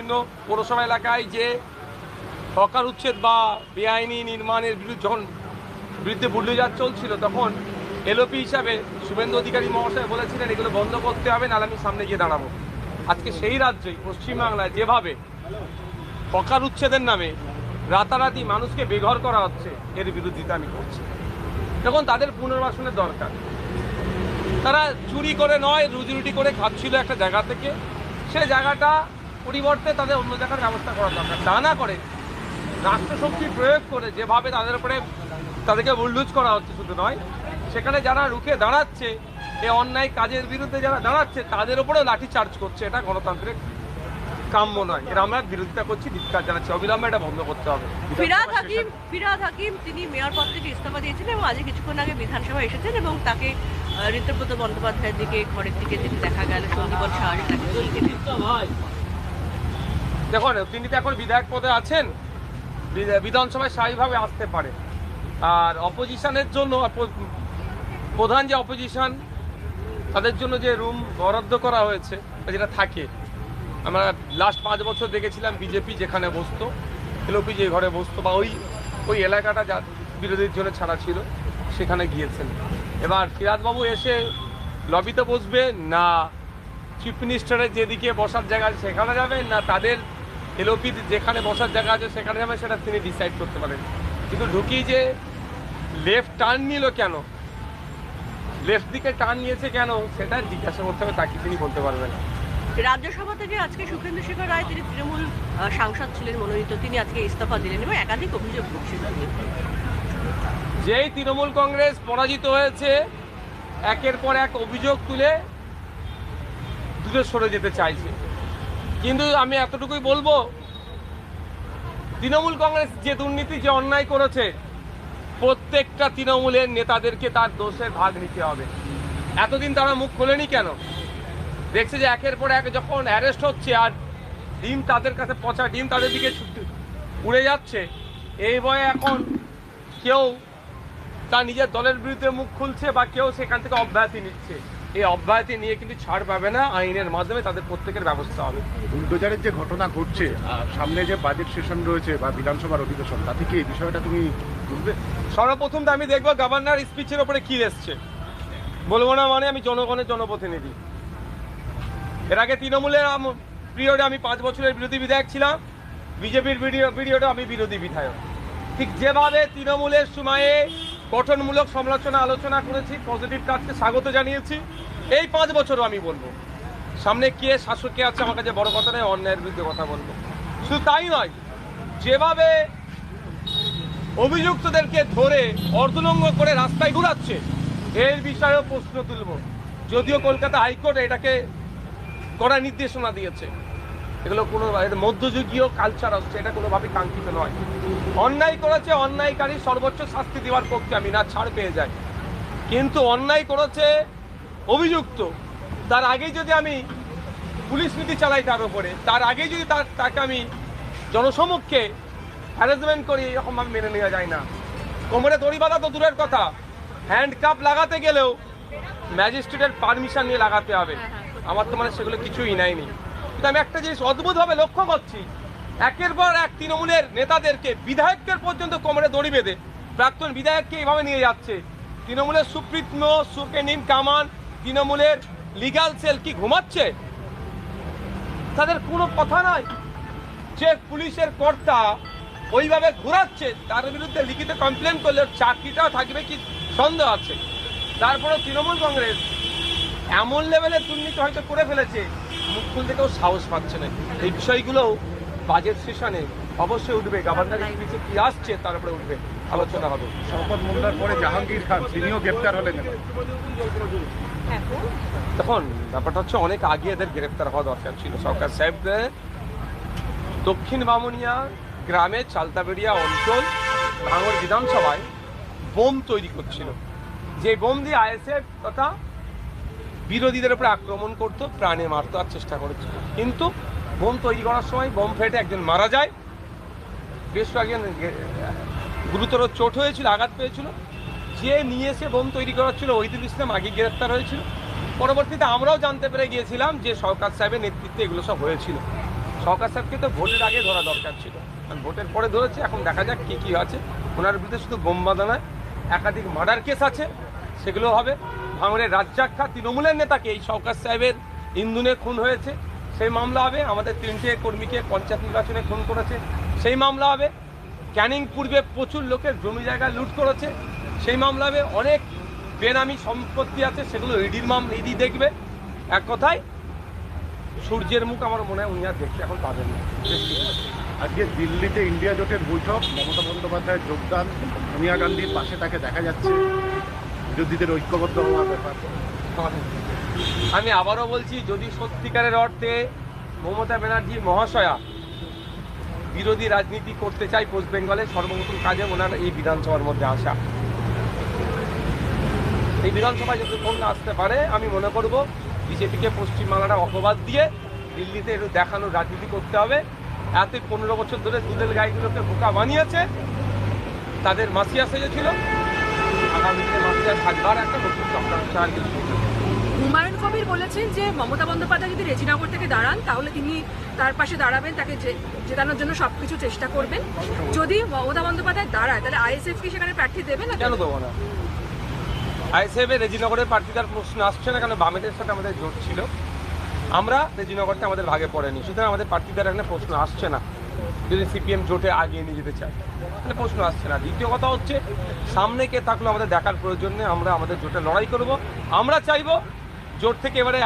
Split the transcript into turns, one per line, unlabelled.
বিভিন্ন পৌরসভা এলাকায় যে হকার উচ্ছেদ বা বেআইনি নির্মাণের বিরুদ্ধে বুলডোজার চলছিল, তখন এলওপি হিসাবে শুভেন্দু অধিকারী মহাশয় বলেছিলেন এগুলো বন্ধ করতে হবে, নাহলে আমি সামনে গিয়ে দাঁড়াবো। আজকে সেই রাজ্যেই পশ্চিমবাংলায় যেভাবে হকার উচ্ছেদের নামে রাতারাতি মানুষকে বেঘর করা হচ্ছে, এর বিরোধিতা আমি করছি। তখন তাদের পুনর্বাসনের দরকার। তারা চুরি করে নয়, রুজি রুটি করে খাচ্ছিল একটা জায়গা থেকে, সে জায়গাটা পরিবর্তে তাদের অন্য জায়গার ব্যবস্থা করা দরকার। তা না করে রাষ্ট্রশক্তি প্রয়োগ করে যেভাবে তাদের উপরে তাদেরকে বুলডোজ করা হচ্ছে, শুধু নয় সেখানে যারা রুখে দাঁড়াচ্ছে, এই অন্যায় কাজের বিরুদ্ধে যারা দাঁড়াচ্ছে তাদের উপরেও লাঠি চার্জ করছে, এটা গণতান্ত্রিক কাম্য নয়। এর আমরা বিরোধিতা করছি, ধিক্কার জানাচ্ছি। অবিলম্বে এটা বন্ধ করতে হবে।
ফিরহাদ হাকিম তিনি মেয়র পদ থেকে ইস্তফা দিয়েছেন এবং আজ কিছুক্ষণ আগে বিধানসভায় এসেছেন এবং তাকে ঋতুব্রত বন্দ্যোপাধ্যায়ের দিকে ঘরের দিকে যেতে দেখা গেল। সন্দীপন সাহারি তাকে
দেখুন, তিনি তো এখন বিধায়ক পদে আছেন, বিধানসভায় স্বাভাবিকভাবে আসতে পারে। আর অপোজিশনের জন্য প্রধান যে অপোজিশন তাদের জন্য যে রুম বরাদ্দ করা হয়েছে, যেটা থাকে, আমরা লাস্ট 5 বছর দেখেছিলাম বিজেপি যেখানে বসতো, এলওপি যে ঘরে বসতো, বা ওই এলাকাটা যা বিরোধীর জন্য ছাড়া ছিল সেখানে গিয়েছেন। এবার ফিরহাদবাবু এসে লবিতে বসবে না চিফ মিনিস্টারের যেদিকে বসার জায়গা আছে সেখানে যাবেন, না তাদের এলওপির যেখানে বসার জায়গা আছে সেখানে যাবেন, সেটা তিনি ডিসাইড করতে পারেন। কিন্তু ঢুকিয়ে যে লেফট টার্ন নিল কেন, লেফট দিকে টার্ন নিয়েছে কেন, সেটা জিজ্ঞাসা করতে হবে, তাকে তিনি বলতে পারবেন না।
রাজ্যসভা থেকে আজকে সুখেন্দু শেখর রায়, তিনি তৃণমূল সাংসদ ছিলেন মনোনীত, তিনি আজকে ইস্তফা দিলেন এবং একাধিক অভিযোগ করছেন।
যেই তৃণমূল কংগ্রেস পরাজিত হয়েছে, একের পর এক অভিযোগ তুলে দূরে সরে যেতে চাইছে। কিন্তু আমি এতটুকুই বলবো, তৃণমূল কংগ্রেস যে দুর্নীতি, যে অন্যায় করেছে, প্রত্যেকটা তৃণমূলের নেতাদেরকে তার দোষের ভাগ নিতে হবে। এতদিন তারা মুখ খোলেনি কেন? দেখছে যে একের পর এক যখন অ্যারেস্ট হচ্ছে আর ডিম তাদের কাছে পচা ডিম তাদের দিকে উড়ে যাচ্ছে, এই ভয়ে এখন কেউ তার নিজের দলের বিরুদ্ধে মুখ খুলছে বা কেউ সেখান থেকে অব্যাহতি নিচ্ছে। এই অব্যাহতি নিয়ে কিন্তু ছাড় পাবে না, আইনের মাধ্যমে তাদের প্রত্যেকের ব্যবস্থা হবে।
বুলডোজারের যে ঘটনা ঘটছে, সামনে যে বাজেট সেশন রয়েছে বা বিধানসভার অধিবেশন, তাতে কি এই বিষয়টা তুমি বুঝবে?
সর্বপ্রথম তো আমি দেখবো গভর্নর স্পিচের ওপরে কি এসছে। বলবো না মানে আমি জনগণের জনপ্রতিনিধি। এর আগে তৃণমূলের পিরিয়ডে আমি 5 বছরের বিরোধী বিধায়ক ছিলাম, বিজেপির পিরিয়ডে আমি বিরোধী বিধায়ক। ঠিক যেভাবে তৃণমূলের সময়ে গঠনমূলক সমালোচনা আলোচনা করেছি, পজিটিভ কাজকে স্বাগত জানিয়েছি, এই 5 বছরও আমি বলবো। সামনে কে শাসক কে আছে আমার কাছে বড় কথা নয়, অন্যায়ের বিরুদ্ধে কথা বলবো। শুধু তাই নয়, যেভাবে অভিযুক্তদেরকে ধরে অর্ধলঙ্ঘ করে রাস্তায় ঘুরাচ্ছে, এর বিষয়েও প্রশ্ন তুলব। যদিও কলকাতা হাইকোর্ট এটাকে কড়া নির্দেশনা দিয়েছে, এগুলো কোনো মধ্যযুগীয় কালচার আসছে, এটা কোনোভাবে কাঙ্ক্ষিত নয়। অন্যায় করেছে, অন্যায়কারী সর্বোচ্চ শাস্তি দেওয়ার পক্ষে আমি, না ছাড় পেয়ে যাই। কিন্তু অন্যায় করেছে অভিযুক্ত, তার আগেই যদি আমি পুলিশ নীতি চালাই তার উপরে, তার আগেই যদি তাকে আমি জনসমক্ষে হ্যারাসমেন্ট করি, এরকমভাবে মেনে নেওয়া যায় না। কোমরে দড়ি বাঁধা তো দূরের কথা, হ্যান্ডকাপ লাগাতে গেলেও ম্যাজিস্ট্রেটের পারমিশন নিয়ে লাগাতে হবে। আমার তো মানে সেগুলো কিছুই নেয়নি। কিন্তু আমি একটা জিনিস অদ্ভুতভাবে লক্ষ্য করছি, একের পর এক তৃণমূলের নেতাদেরকে, বিধায়কদের পর্যন্ত কোমরে দড়ি বেঁধে প্রাক্তন বিধায়ককে এইভাবে নিয়ে যাচ্ছে। তৃণমূলের সুপ্রিম সুপেরিনটেন্ডেন্ট কামান, তৃণমূলের লিগাল সেল কি ঘুমাচ্ছে? তাদের কোনো কথা নাই যে পুলিশের কর্তা ওইভাবে ঘুরাচ্ছে, তার বিরুদ্ধে লিখিত কমপ্লেন করলে চাকরিটাও থাকবে কি সন্দেহ আছে। তারপরে তৃণমূল কংগ্রেস এমন লেভেলের দুর্নীতি হয়তো করে ফেলেছে, মুখ খুলতে কেউ সাহস পাচ্ছে না। এই বিষয়গুলোও বাজেট সেশনে অবশ্যই উঠবে, গভর্নর স্পিচে কি আসছে তার উপরে উঠবে, আলোচনা হবে।
শওকত মোল্লার পরে জাহাঙ্গীর খান, তিনিও গ্রেপ্তার হলেন।
তখন ব্যাপারটা হচ্ছে অনেক আগে এদের গ্রেপ্তার হওয়া দরকার ছিল। সরকার সাহেবকে দক্ষিণ বামুনিয়া গ্রামে চালতাবেড়িয়া অঞ্চল ভাঙড় বিধানসভায় বোম তৈরি করছিল, যে বোম দিয়ে আইএসএফ তথা বিরোধীদের উপরে আক্রমণ করতো, প্রাণে মারতে চেষ্টা করেছিল। কিন্তু বোম তৈরি করার সময় বোম ফেটে একজন মারা যায়, বেশ কয়েকজন গুরুতর চোট হয়েছিল, আঘাত পেয়েছিল। যে নিয়ে এসে বোম তৈরি করাচ্ছিল ওহিদুল ইসলাম আগে গ্রেপ্তার হয়েছিল। পরবর্তীতে আমরাও জানতে পেরে গিয়েছিলাম যে সরকার সাহেবের নেতৃত্বে এগুলো সব হয়েছিল। সরকার সাহেবকে তো ভোটের আগে ধরা দরকার ছিল, কারণ ভোটের পরে ধরেছে। এখন দেখা যাক কী কী আছে। ওনার বিরুদ্ধে শুধু বোমবাদা নয়, একাধিক মার্ডার কেস আছে, সেগুলো হবে। ভাঙড়ের রাজ্জাক খা তৃণমূলের নেতাকে এই সরকার সাহেবের ইন্ধনে খুন হয়েছে, সেই মামলা হবে। আমাদের 3টে কর্মীকে পঞ্চায়েত নির্বাচনে খুন করেছে, সেই মামলা হবে। ক্যানিং পূর্বে প্রচুর লোকের জমি জায়গা লুট করেছে, সেই মামলা হবে। অনেক বেনামি সম্পত্তি আছে, সেগুলো ইডি দেখবে। এক কথায় সূর্যের মুখ আমার মনে হয় উনি আর দেখতে এখন পাবেন না।
আজকে দিল্লিতে ইন্ডিয়া জোটের বৈঠক, মমতা বন্দ্যোপাধ্যায়ের যোগদান, সোনিয়া গান্ধীর পাশে তাকে দেখা যাচ্ছে, বিরোধীদের ঐক্যবদ্ধ হওয়ার ব্যাপার।
আমি আবারও বলছি, যদি সত্যিকারের অর্থে মমতা ব্যানার্জি মহাশয়া বিরোধী রাজনীতি করতে চাই পশ্চিম বেঙ্গলে, সর্বপ্রথম কাজে ওনার এই বিধানসভার মধ্যে আসা। এই বিধানসভায় যদি কম না আসতে পারে, আমি মনে করব বিজেপিকে পশ্চিমবাংলাটা অপবাদ দিয়ে দিল্লিতে একটু দেখানোর রাজনীতি করতে হবে। এত 15 বছর ধরে দুধের গাইগুলোকে বোকা বানিয়েছে, তাদের মাসিয়া সেজেছিল, আগামী দিনে মাসিয়া থাকবার একটা নতুন চক্রান্ত আর কিছু নেই।
হুমায়ুন কবির বলেছেন যে মমতা বন্দ্যোপাধ্যায় যদি রেজিনগর থেকে দাঁড়ান তাহলে তিনি তার পাশে দাঁড়াবেন, তাকে জেতানোর জন্য সবকিছু চেষ্টা করবেন। যদি মমতা বন্দ্যোপাধ্যায় দাঁড়ায় তাহলে আইএসএফ কি সেখানে প্রার্থী দেবে না?
কেন দেবো না? আইএসএফের রেজিনগরের প্রার্থীদের প্রশ্ন আসছে না, কেন বামেদের সাথে আমাদের জোট ছিল, আমরা রেজিনগরটা আমাদের ভাগে পড়েনি, সুতরাং আমাদের প্রার্থীদের এখানে প্রশ্ন আসছে না। যদি সিপিএম জোটে আগিয়ে নিয়ে যেতে চায় তাহলে প্রশ্ন আসছে না। দ্বিতীয় কথা হচ্ছে, সামনে কে থাকলেও আমাদের দেখার প্রয়োজন নেই, আমরা আমাদের জোটে লড়াই করব। আমরা চাইবো জোট থেকে এবারে